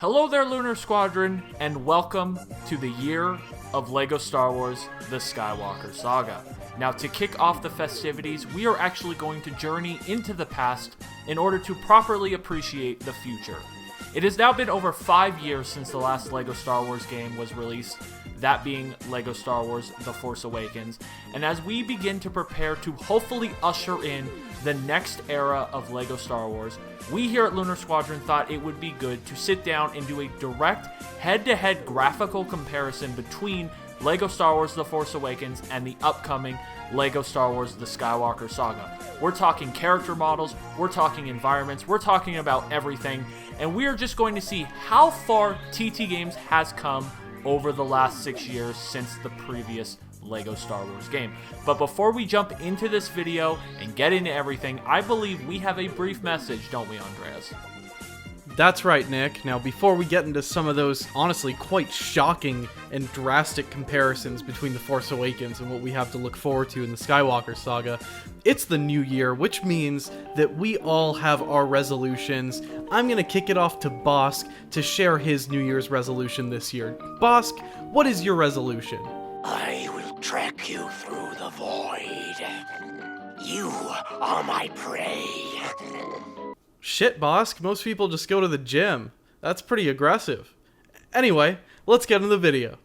Hello there, Lunar Squadron, and welcome to the year of LEGO Star Wars: The Skywalker Saga. Now, to kick off the festivities, we are actually going to journey into the past in order to properly appreciate the future. It has now been over 5 years since the last LEGO Star Wars game was released, that being LEGO Star Wars: The Force Awakens, and as we begin to prepare to hopefully usher in the next era of LEGO Star Wars, we here at Lunar Squadron thought it would be good to sit down and do a direct head-to-head graphical comparison between LEGO Star Wars: The Force Awakens and the upcoming LEGO Star Wars: The Skywalker Saga. We're talking character models, we're talking environments, we're talking about everything, and we are just going to see how far TT Games has come over the last 6 years since the previous LEGO Star Wars game. But before we jump into this video and get into everything, I believe we have a brief message, don't we, Andreas? That's right, Nick. Now, before we get into some of those, honestly, quite shocking and drastic comparisons between The Force Awakens and what we have to look forward to in the Skywalker Saga, it's the new year, which means that we all have our resolutions. I'm going to kick it off to Bosk to share his New Year's resolution this year. Bosk, what is your resolution? I will track you through the void. You are my prey. Shit, Bosk, most people just go to the gym. That's pretty aggressive. Anyway, let's get into the video.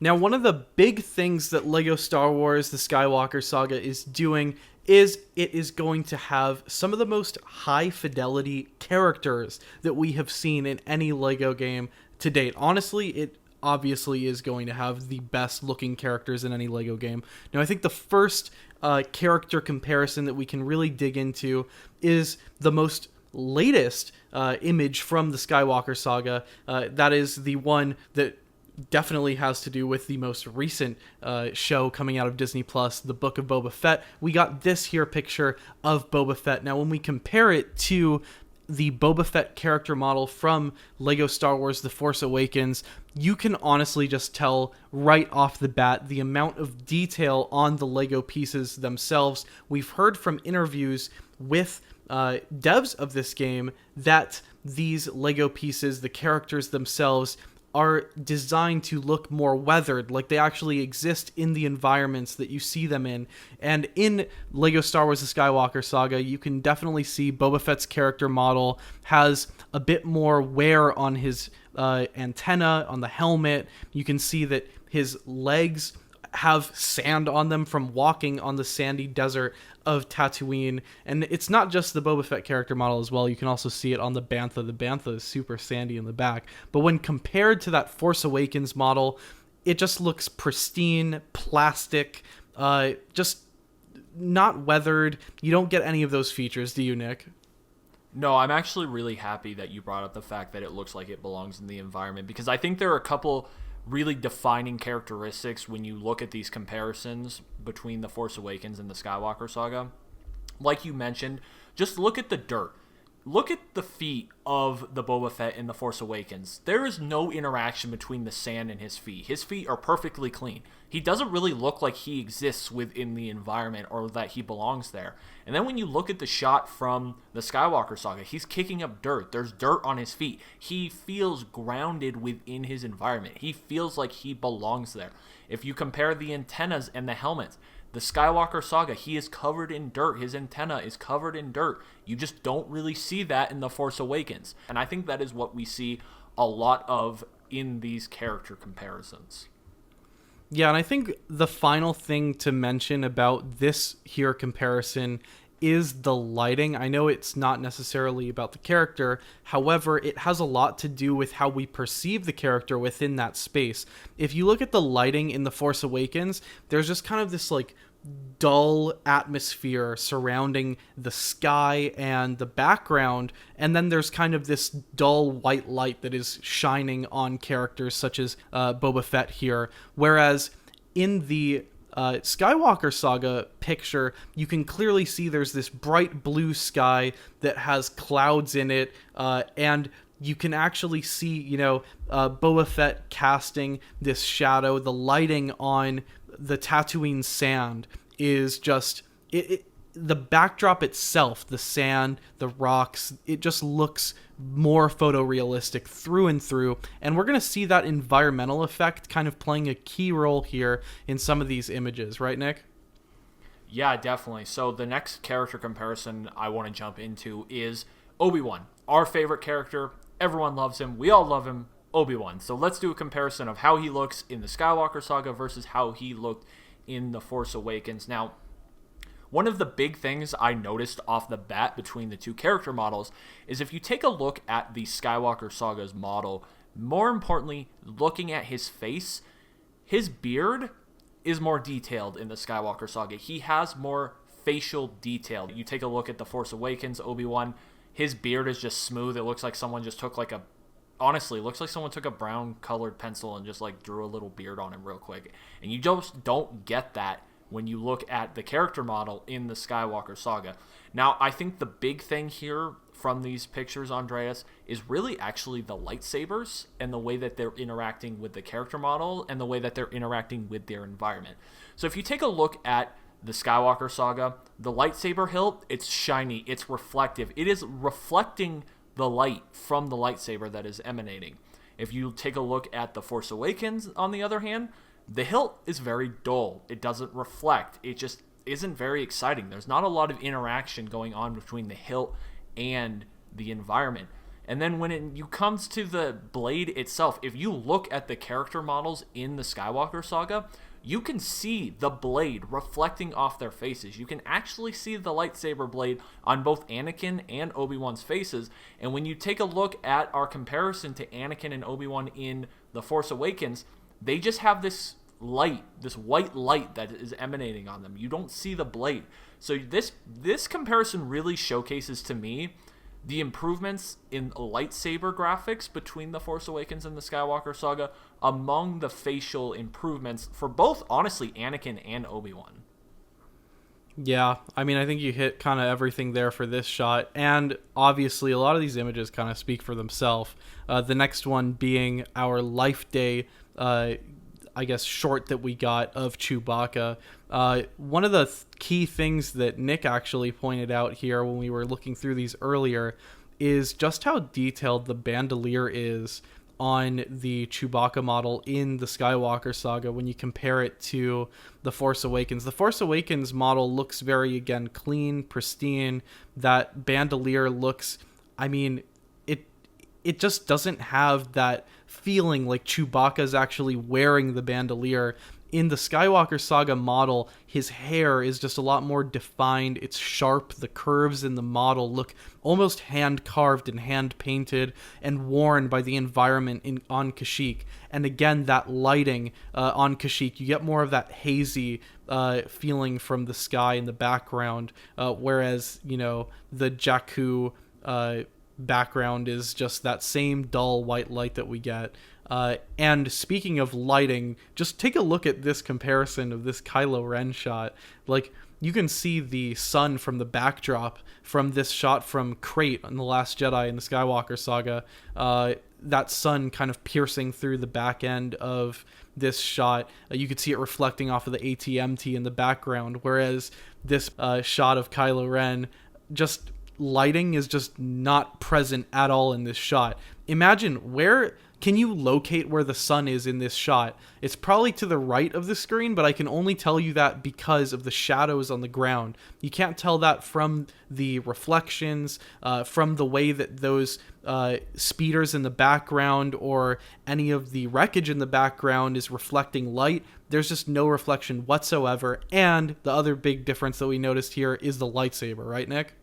Now, one of the big things that LEGO Star Wars: The Skywalker Saga is doing is it is going to have some of the most high-fidelity characters that we have seen in any LEGO game to date. Honestly, it obviously is going to have the best-looking characters in any LEGO game. Now, I think the first character comparison that we can really dig into is the most latest image from the Skywalker Saga. That is the one that definitely has to do with the most recent show coming out of Disney Plus, The Book of Boba Fett. We got this here picture of Boba Fett. Now, when we compare it to the Boba Fett character model from LEGO Star Wars: The Force Awakens, you can honestly just tell right off the bat the amount of detail on the LEGO pieces themselves. We've heard from interviews with devs of this game that these LEGO pieces, the characters themselves, are designed to look more weathered, like they actually exist in the environments that you see them in. And in LEGO Star Wars: The Skywalker Saga, you can definitely see Boba Fett's character model has a bit more wear on his antenna, on the helmet. You can see that his legs have sand on them from walking on the sandy desert of Tatooine. And it's not just the Boba Fett character model as well. You can also see it on the Bantha. The Bantha is super sandy in the back. But when compared to that Force Awakens model, it just looks pristine, plastic, just not weathered. You don't get any of those features, do you, Nick? No, I'm actually really happy that you brought up the fact that it looks like it belongs in the environment, because I think there are a couple really defining characteristics when you look at these comparisons between The Force Awakens and the Skywalker Saga. Like you mentioned, just look at the dirt. Look at the feet of the Boba Fett in The Force Awakens. There is no interaction between the sand and his feet. His feet are perfectly clean. He doesn't really look like he exists within the environment or that he belongs there. And then when you look at the shot from the Skywalker Saga, he's kicking up dirt. There's dirt on his feet. He feels grounded within his environment. He feels like he belongs there. If you compare the antennas and the helmets, the Skywalker Saga, he is covered in dirt. His antenna is covered in dirt. You just don't really see that in The Force Awakens. And I think that is what we see a lot of in these character comparisons. Yeah, and I think the final thing to mention about this here comparison is the lighting. I know it's not necessarily about the character, however, it has a lot to do with how we perceive the character within that space. If you look at the lighting in The Force Awakens, there's just kind of this like dull atmosphere surrounding the sky and the background, and then there's kind of this dull white light that is shining on characters such as Boba Fett here, whereas in the Skywalker Saga picture, you can clearly see there's this bright blue sky that has clouds in it, and you can actually see, Boba Fett casting this shadow. The lighting on the Tatooine sand is just the backdrop itself, the sand, the rocks, it just looks more photorealistic through and through. And we're going to see that environmental effect kind of playing a key role here in some of these images, right, Nick? Yeah, definitely. So the next character comparison I want to jump into is Obi-Wan, our favorite character. Everyone loves him. We all love him. Obi-Wan. So let's do a comparison of how he looks in the Skywalker Saga versus how he looked in The Force Awakens. Now, one of the big things I noticed off the bat between the two character models is if you take a look at the Skywalker Saga's model, more importantly, looking at his face, his beard is more detailed in the Skywalker Saga. He has more facial detail. You take a look at The Force Awakens, Obi-Wan, his beard is just smooth. It looks like someone just took honestly, looks like someone took a brown colored pencil and just drew a little beard on him real quick. And you just don't get that when you look at the character model in the Skywalker Saga. Now, I think the big thing here from these pictures, Andreas, is really actually the lightsabers and the way that they're interacting with the character model and the way that they're interacting with their environment. So if you take a look at the Skywalker Saga, the lightsaber hilt, it's shiny, it's reflective. It is reflecting the light from the lightsaber that is emanating. If you take a look at The Force Awakens, on the other hand, the hilt is very dull. It doesn't reflect. It just isn't very exciting. There's not a lot of interaction going on between the hilt and the environment. And then when it comes to the blade itself, if you look at the character models in the Skywalker Saga, you can see the blade reflecting off their faces. You can actually see the lightsaber blade on both Anakin and Obi-Wan's faces. And when you take a look at our comparison to Anakin and Obi-Wan in The Force Awakens, they just have this light, this white light that is emanating on them. You don't see the blade. So this comparison really showcases to me the improvements in lightsaber graphics between The Force Awakens and the Skywalker Saga among the facial improvements for both, honestly, Anakin and Obi-Wan. Yeah, I mean, I think you hit kind of everything there for this shot, and obviously a lot of these images kind of speak for themselves. The next one being our Life Day short that we got of Chewbacca. One of the key things that Nick actually pointed out here when we were looking through these earlier is just how detailed the bandolier is on the Chewbacca model in the Skywalker Saga when you compare it to The Force Awakens. The Force Awakens model looks very, again, clean, pristine. That bandolier looks, it just doesn't have that feeling like Chewbacca's actually wearing the bandolier. In the Skywalker Saga model, his hair is just a lot more defined. It's sharp. The curves in the model look almost hand-carved and hand-painted and worn by the environment on Kashyyyk. And again, that lighting on Kashyyyk, you get more of that hazy feeling from the sky in the background, whereas, the Jakku background is just that same dull white light that we get. And speaking of lighting, just take a look at this comparison of this Kylo Ren shot. You can see the sun from the backdrop from this shot from Crate on The Last Jedi in the Skywalker Saga. That sun kind of piercing through the back end of this shot. You could see it reflecting off of the AT-MT in the background, whereas this shot of Kylo Ren, just lighting is just not present at all in this shot. Imagine can you locate where the sun is in this shot? It's probably to the right of the screen, but I can only tell you that because of the shadows on the ground. You can't tell that from the reflections, from the way that those speeders in the background or any of the wreckage in the background is reflecting light. There's just no reflection whatsoever. And the other big difference that we noticed here is the lightsaber, right, Nick?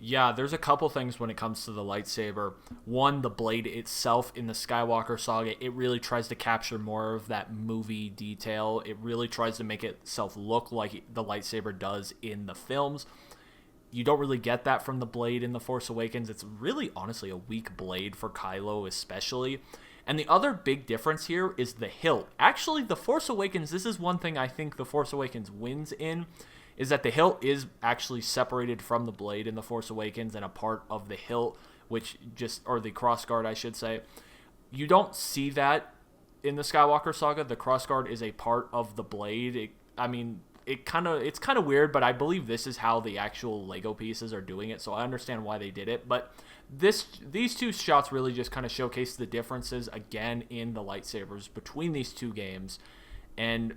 Yeah, there's a couple things when it comes to the lightsaber. One, the blade itself in the Skywalker Saga, it really tries to capture more of that movie detail. It really tries to make itself look like the lightsaber does in the films. You don't really get that from the blade in The Force Awakens. It's really, honestly, a weak blade for Kylo especially. And the other big difference here is the hilt. Actually, The Force Awakens, this is one thing I think The Force Awakens wins in, is that the hilt is actually separated from the blade in The Force Awakens, and a part of the hilt or the crossguard, I should say. You don't see that in the Skywalker Saga. The crossguard is a part of the blade. It's kind of weird, but I believe this is how the actual Lego pieces are doing it, so I understand why they did it. But these two shots really just kind of showcase the differences again in the lightsabers between these two games, and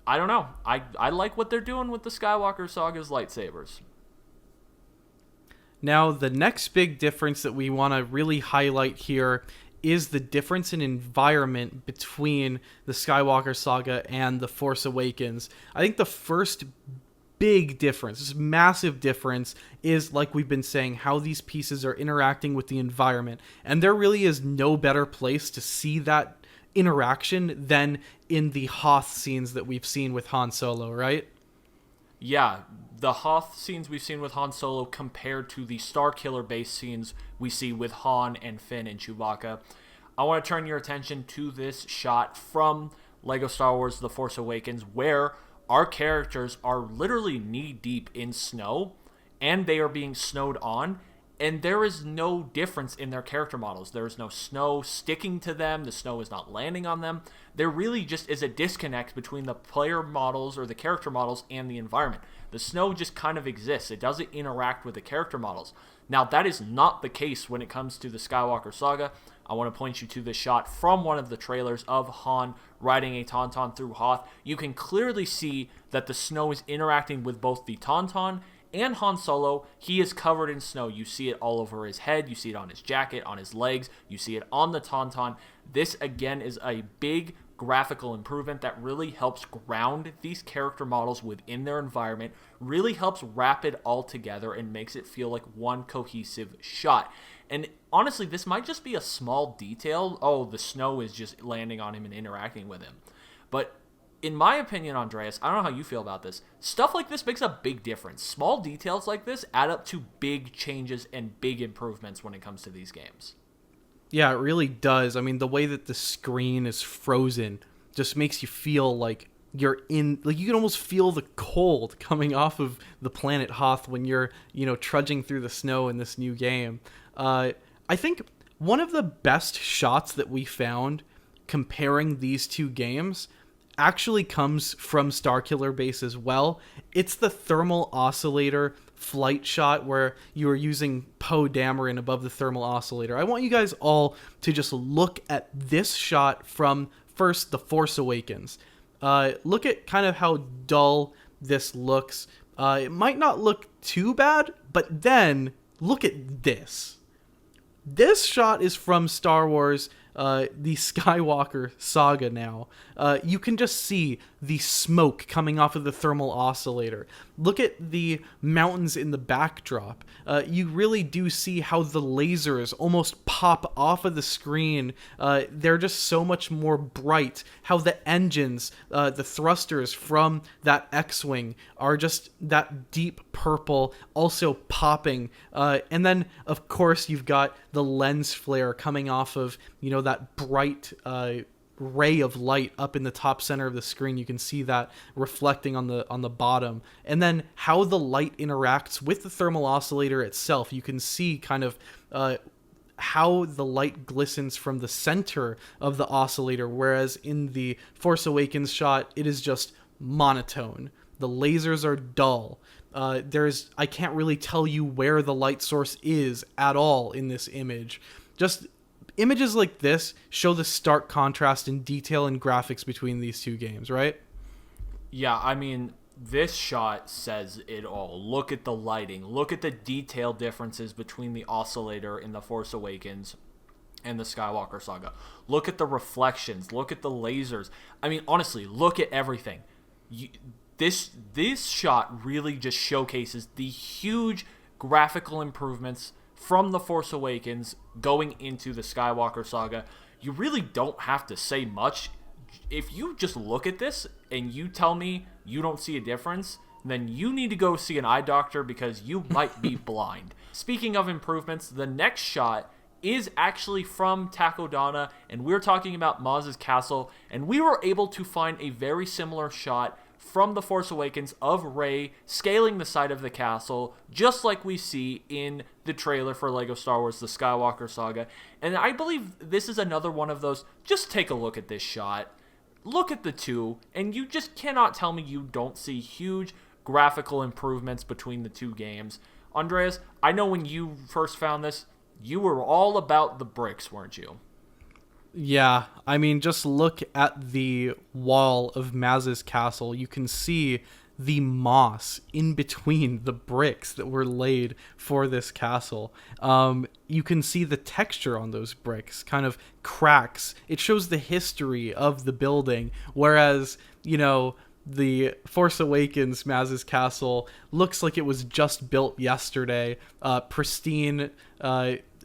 I don't know. I like what they're doing with the Skywalker Saga's lightsabers. Now, the next big difference that we want to really highlight here is the difference in environment between the Skywalker Saga and The Force Awakens. I think the first big difference, this massive difference, is, like we've been saying, how these pieces are interacting with the environment. And there really is no better place to see that interaction than in the Hoth scenes that we've seen with Han Solo, right? Yeah, the Hoth scenes we've seen with Han Solo compared to the Starkiller base scenes we see with Han and Finn and Chewbacca. I want to turn your attention to this shot from LEGO Star Wars The Force Awakens, where our characters are literally knee-deep in snow, and they are being snowed on, and there is no difference in their character models. There is no snow sticking to them. The snow is not landing on them. There really just is a disconnect between the player models or the character models and the environment. The snow just kind of exists. It doesn't interact with the character models. Now, that is not the case when it comes to the Skywalker Saga. I want to point you to the shot from one of the trailers of Han riding a Tauntaun through Hoth. You can clearly see that the snow is interacting with both the Tauntaun and Han Solo. He is covered in snow. You see it all over his head. You see it on his jacket, on his legs. You see it on the Tauntaun. This, again, is a big graphical improvement that really helps ground these character models within their environment, really helps wrap it all together and makes it feel like one cohesive shot. And honestly, this might just be a small detail. Oh, the snow is just landing on him and interacting with him. But in my opinion, Andreas, I don't know how you feel about this. Stuff like this makes a big difference. Small details like this add up to big changes and big improvements when it comes to these games. Yeah, it really does. I mean, the way that the screen is frozen just makes you feel like you're in, like you can almost feel the cold coming off of the planet Hoth when you're, trudging through the snow in this new game. I think one of the best shots that we found comparing these two games actually comes from Starkiller Base as well. It's the thermal oscillator flight shot where you are using Poe Dameron above the thermal oscillator. I want you guys all to just look at this shot from first The Force Awakens. Look at kind of how dull this looks. It might not look too bad, but then look at this. This shot is from Star Wars, the Skywalker Saga now. You can just see the smoke coming off of the thermal oscillator. Look at the mountains in the backdrop. You really do see how the lasers almost pop off of the screen. They're just so much more bright. How the engines, the thrusters from that X-Wing are just that deep purple, also popping. And then, of course, you've got the lens flare coming off of, that bright ray of light up in the top center of the screen. You can see that reflecting on the bottom, and then how the light interacts with the thermal oscillator itself. You can see kind of how the light glistens from the center of the oscillator, whereas in the Force Awakens shot it is just monotone. The lasers are dull. I can't really tell you where the light source is at all in this image. Just images like this show the stark contrast in detail and graphics between these two games, right? Yeah, I mean, this shot says it all. Look at the lighting. Look at the detail differences between the oscillator in The Force Awakens and the Skywalker Saga. Look at the reflections. Look at the lasers. I mean, honestly, look at everything. This shot really just showcases the huge graphical improvements from The Force Awakens going into the Skywalker Saga. You really don't have to say much. If you just look at this and you tell me you don't see a difference, then you need to go see an eye doctor because you might be blind. Speaking of improvements, the next shot is actually from Takodana, and we're talking about Maz's castle, and we were able to find a very similar shot from The Force Awakens of Rey scaling the side of the castle, just like we see in the trailer for LEGO Star Wars The Skywalker Saga. And I believe this is another one of those, just take a look at this shot, look at the two, and you just cannot tell me you don't see huge graphical improvements between the two games. Andreas, I know when you first found this, you were all about the bricks, weren't you? Yeah, I mean, just look at the wall of Maz's castle. You can see the moss in between the bricks that were laid for this castle. You can see the texture on those bricks, kind of cracks. It shows the history of the building, whereas, you know, the Force Awakens Maz's castle looks like it was just built yesterday. Pristine,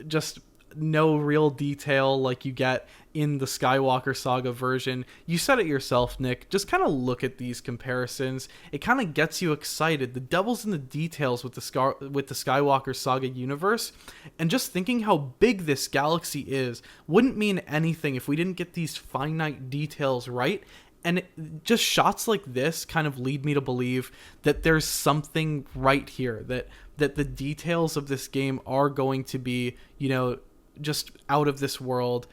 just no real detail like you get in the Skywalker Saga version. You said it yourself, Nick. Just kind of look at these comparisons. It kind of gets you excited. The devil's in the details with the Skywalker Saga universe, and just thinking how big this galaxy is wouldn't mean anything if we didn't get these finite details right. And just shots like this kind of lead me to believe that there's something right here, that the details of this game are going to be, you know, just out of this world,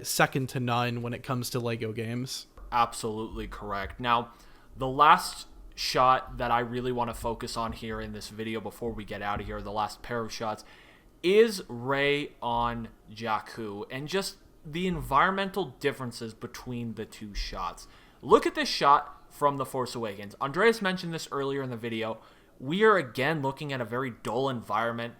second to none when it comes to LEGO games. Absolutely correct. Now, the last shot that I really want to focus on here in this video before we get out of here, the last pair of shots, is Rey on Jakku, and just the environmental differences between the two shots. Look at this shot from The Force Awakens. Andreas mentioned this earlier in the video. We are again looking at a very dull environment.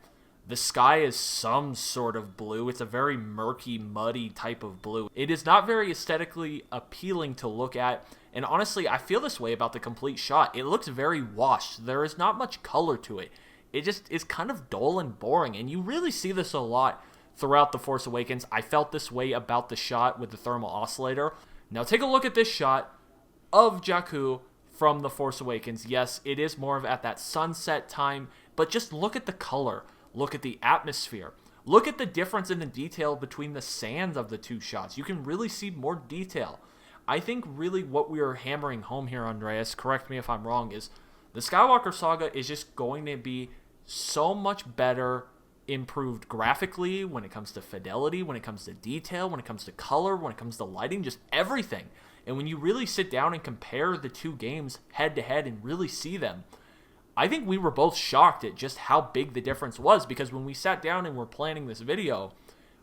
The sky is some sort of blue. It's a very murky, muddy type of blue. It is not very aesthetically appealing to look at. And honestly, I feel this way about the complete shot. It looks very washed. There is not much color to it. It just is kind of dull and boring. And you really see this a lot throughout The Force Awakens. I felt this way about the shot with the thermal oscillator. Now take a look at this shot of Jakku from The Force Awakens. Yes, it is more of at that sunset time, but just look at the color. Look at the atmosphere. Look at the difference in the detail between the sands of the two shots. You can really see more detail. I think really what we are hammering home here, Andreas, correct me if I'm wrong, is the Skywalker Saga is just going to be so much better improved graphically when it comes to fidelity, when it comes to detail, when it comes to color, when it comes to lighting, just everything. And when you really sit down and compare the two games head to head and really see them, I think we were both shocked at just how big the difference was, because when we sat down and were planning this video,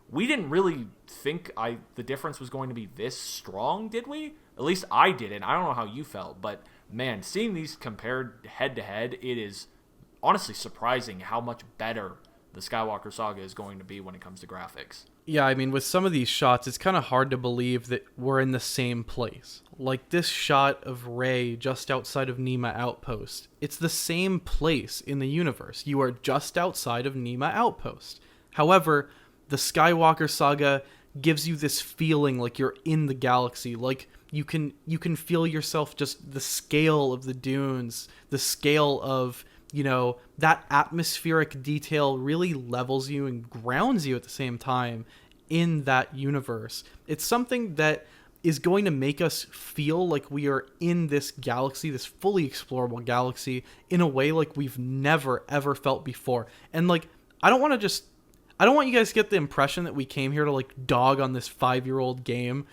we didn't really think the difference was going to be this strong, did we? At least I didn't. I don't know how you felt, but man, seeing these compared head to head, it is honestly surprising how much better the Skywalker Saga is going to be when it comes to graphics. Yeah, I mean, with some of these shots, it's kind of hard to believe that we're in the same place. Like this shot of Rey just outside of Nima Outpost. It's the same place in the universe. You are just outside of Nima Outpost. However, the Skywalker Saga gives you this feeling like you're in the galaxy, like you can feel yourself, just the scale of the dunes, the scale of, you know, that atmospheric detail really levels you and grounds you at the same time in that universe. It's something that is going to make us feel like we are in this galaxy, this fully explorable galaxy, in a way like we've never, ever felt before. And, like, I don't want you guys to get the impression that we came here to, like, dog on this 5-year-old game.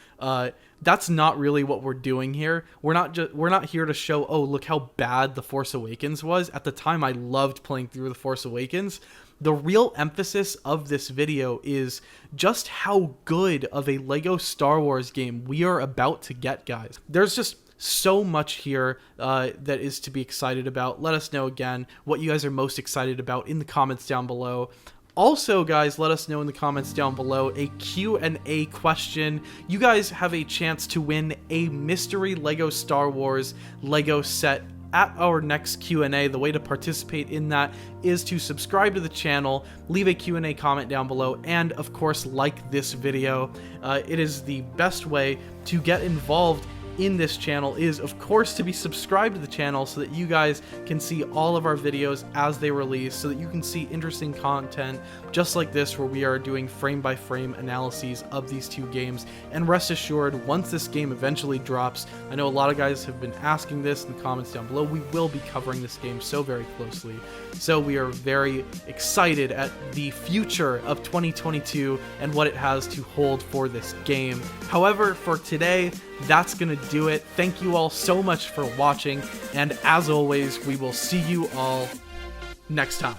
That's not really what we're doing here. We're not here to show, oh, look how bad The Force Awakens was. At the time, I loved playing through The Force Awakens. The real emphasis of this video is just how good of a LEGO Star Wars game we are about to get, guys. There's just so much here that is to be excited about. Let us know again what you guys are most excited about in the comments down below. Also, guys, let us know in the comments down below a Q&A question. You guys have a chance to win a mystery LEGO Star Wars LEGO set at our next Q&A. The way to participate in that is to subscribe to the channel, leave a Q&A comment down below, and of course like this video. It is the best way to get involved in this channel is, of course, to be subscribed to the channel so that you guys can see all of our videos as they release, so that you can see interesting content just like this, where we are doing frame-by-frame analyses of these two games. And rest assured, once this game eventually drops, I know a lot of guys have been asking this in the comments down below, we will be covering this game so very closely. So we are very excited at the future of 2022 and what it has to hold for this game. However, for today, that's gonna do it. Thank you all so much for watching, and as always, we will see you all next time.